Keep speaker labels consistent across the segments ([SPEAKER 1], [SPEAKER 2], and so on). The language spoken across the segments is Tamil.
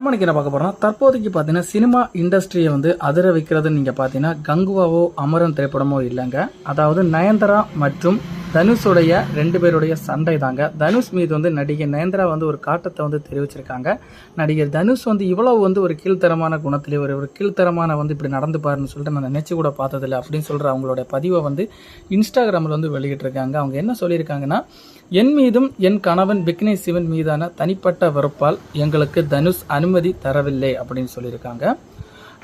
[SPEAKER 1] இன்னைக்கு என்ன பார்க்க போறோம்னா தற்போதைக்கு பார்த்தீங்கன்னா சினிமா இண்டஸ்ட்ரியை வந்து அதிர வைக்கிறதுன்னு நீங்கள் பார்த்தீங்கன்னா கங்குவாவோ அமரன் திரைப்படமோ இல்லைங்க. அதாவது நயன்தாரா மற்றும் தனுஷுடைய 2 பேருடைய சண்டை தாங்க. தனுஷ் மீது வந்து நடிகை நயன்தாரா வந்து ஒரு காட்டத்தை வந்து தெரிவிச்சிருக்காங்க. நடிகர் தனுஷ் வந்து இவ்வளவு வந்து ஒரு கீழ்த்தரமான குணத்திலே ஒரு கீழ்த்தரமான வந்து இப்படி நடந்து பாருன்னு சொல்லிட்டு நான் நினைச்சு கூட பார்த்ததில்லை அப்படின்னு சொல்கிற அவங்களோட பதிவை வந்து இன்ஸ்டாகிராமில் வந்து வெளியிட்டிருக்காங்க. அவங்க என்ன சொல்லியிருக்காங்கன்னா, என் மீதும் என் கணவன் விக்னேஷ் சிவன் மீதான தனிப்பட்ட வெறுப்பால் எங்களுக்கு தனுஷ் அனுமதி தரவில்லை அப்படின்னு சொல்லியிருக்காங்க.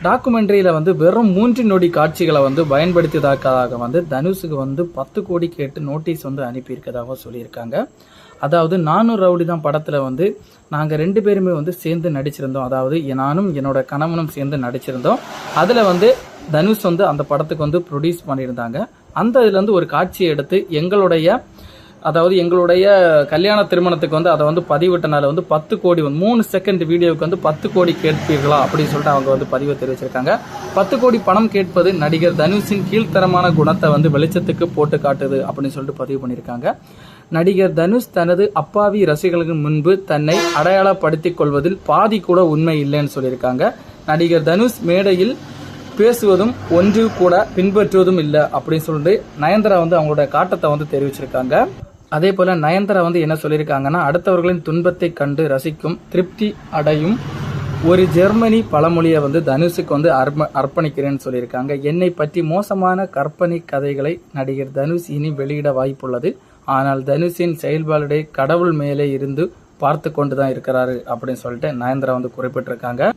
[SPEAKER 1] டாக்குமெண்ட்ரியில் வந்து வெறும் 3 நொடி காட்சிகளை வந்து பயன்படுத்தியதாக வந்து தனுஷுக்கு வந்து 10 கோடி கேட்டு நோட்டீஸ் வந்து அனுப்பியிருக்கதாக சொல்லியிருக்காங்க. அதாவது 400 ரவுடி தான் படத்தில் வந்து நாங்கள் 2 பேருமே வந்து சேர்ந்து நடிச்சிருந்தோம். அதாவது நானும் என்னோட கணவனும் சேர்ந்து நடிச்சிருந்தோம். அதில் வந்து தனுஷ் வந்து அந்த படத்துக்கு வந்து ப்ரொடியூஸ் பண்ணியிருந்தாங்க. அந்த இதில் வந்து ஒரு காட்சியை எடுத்து எங்களுடைய கல்யாண திருமணத்துக்கு வந்து அதை வந்து பதிவிட்டனால வந்து 10 கோடி 3 செகண்ட் வீடியோவுக்கு வந்து 10 கோடி கேட்பீர்களா அப்படின்னு சொல்லிட்டு அவங்க வந்து பதிவை தெரிவிச்சிருக்காங்க. 10 கோடி பணம் கேட்பது நடிகர் தனுஷின் கீழ்த்தரமான குணத்தை வந்து வெளிச்சத்துக்கு போட்டு காட்டுது அப்படின்னு சொல்லிட்டு பதிவு பண்ணியிருக்காங்க. நடிகர் தனுஷ் தனது அப்பாவி ரசிகர்களுக்கு முன்பு தன்னை அடையாளப்படுத்திக் கொள்வதில் பாதி கூட உண்மை இல்லைன்னு சொல்லியிருக்காங்க. நடிகர் தனுஷ் மேடையில் பேசுவதும் ஒன்று கூட பின்பற்றுவதும் இல்லை அப்படின்னு சொல்லிட்டு நயன்தாரா வந்து அவங்களோட காட்டத்தை வந்து தெரிவிச்சிருக்காங்க. அதே போல நயன்தாரா வந்து என்ன சொல்லியிருக்காங்கன்னா, அடுத்தவர்களின் துன்பத்தை கண்டு ரசிக்கும் திருப்தி அடையும் ஒரு ஜெர்மனி பழமொழியை வந்து தனுஷுக்கு வந்து அர்ப்பணிக்கிறேன்னு சொல்லியிருக்காங்க. என்னை பற்றி மோசமான கற்பனை கதைகளை நடிகர் தனுஷ் இனி வெளியிட வாய்ப்புள்ளது. ஆனால் தனுஷின் செயல்பாடுடைய கடவுள் மேலே இருந்து பார்த்து கொண்டுதான் இருக்கிறாரு அப்படின்னு சொல்லிட்டு நயன்தாரா வந்து குறிப்பிட்டிருக்காங்க.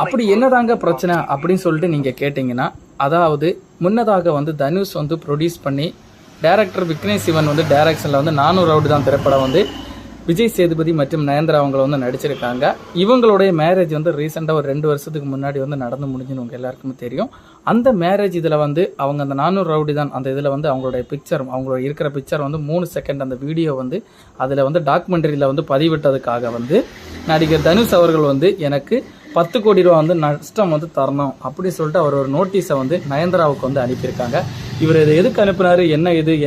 [SPEAKER 1] அப்படி என்னதாங்க பிரச்சனை அப்படின்னு சொல்லிட்டு நீங்க கேட்டீங்கன்னா, அதாவது முன்னதாக வந்து தனுஷ் வந்து ப்ரொடியூஸ் பண்ணி டைரக்டர் விக்னேஷ் சிவன் வந்து டைரக்ஷன்ல வந்து 400 ரவுடி தான் திரைப்படம் வந்து விஜய் சேதுபதி மற்றும் நயன்தாரா அவங்களை வந்து நடிச்சிருக்காங்க. இவங்களுடைய மேரேஜ் வந்து ரீசெண்டாக ஒரு 2 வருஷத்துக்கு முன்னாடி வந்து நடந்து முடிஞ்சுன்னு உங்க எல்லாருக்குமே தெரியும். அந்த மேரேஜ் இதில் வந்து அவங்க அந்த 400 ரவுடி தான் அந்த இதில் வந்து அவங்களுடைய அவங்களோட இருக்கிற பிக்சர் வந்து 3 செகண்ட் அந்த வீடியோ வந்து அதில் வந்து டாக்குமெண்ட்ரியில் வந்து பதிவிட்டதுக்காக வந்து நடிகர் தனுஷ் அவர்கள் வந்து எனக்கு 10 கோடி ரூபா வந்து நஷ்டம் வந்து தரணும் அப்படின்னு சொல்லிட்டு அவர் ஒரு நோட்டீஸை வந்து நயன்தாராவுக்கு வந்து அனுப்பியிருக்காங்க. இவர் இதை எதுக்கு அனுப்பினாரு,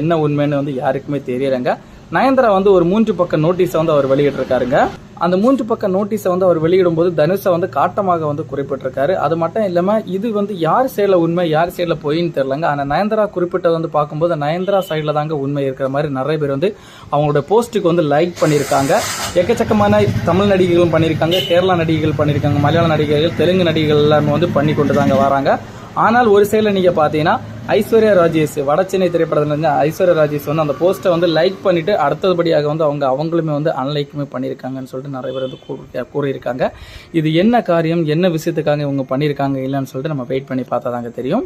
[SPEAKER 1] என்ன உண்மைன்னு வந்து யாருக்குமே தெரியலைங்க. நயன்தாரா வந்து ஒரு 3 பக்க நோட்டீஸை வந்து அவர் வெளியிட்டிருக்காருங்க. அந்த 3 பக்க நோட்டீஸை வந்து அவர் வெளியிடும் போது தனுஷை வந்து காட்டமாக வந்து குறிப்பிட்டிருக்காரு. அது மட்டும் இல்லாம இது வந்து யார் சைடுல உண்மை யார் சைடுல பொய்ன்னு தெரியலங்க. ஆனா நயன்தாரா குறிப்பிட்டது வந்து பார்க்கும்போது நயன்தாரா சைடுல தாங்க உண்மை இருக்கிற மாதிரி நிறைய பேர் வந்து அவங்களோட போஸ்ட்டுக்கு வந்து லைக் பண்ணியிருக்காங்க. எக்கச்சக்கமான தமிழ் நடிகைகளும் பண்ணியிருக்காங்க, கேரளா நடிகைகள் பண்ணியிருக்காங்க, மலையாள நடிகைகள், தெலுங்கு நடிகைகள் எல்லாமே வந்து பண்ணி கொண்டு தாங்க வராங்க. ஆனால் ஒரு சைடில் நீங்க பாத்தீங்கன்னா ஐஸ்வர்யா ராஜேஷ் வடச்சென்னை திரைப்படத்துல இருந்து ஐஸ்வர்யா ராஜேஷ் வந்து அந்த போஸ்ட்டை வந்து லைக் பண்ணிட்டு அடுத்தபடியாக வந்து அவங்களுமே வந்து அன்லைக்குமே பண்ணியிருக்காங்கன்னு சொல்லிட்டு நிறைய பேர் வந்து கூறியிருக்காங்க. இது என்ன காரியம், என்ன விஷயத்துக்காக இவங்க பண்ணியிருக்காங்க இல்லைன்னு சொல்லிட்டு நம்ம வெயிட் பண்ணி பார்த்தா தாங்க தெரியும்.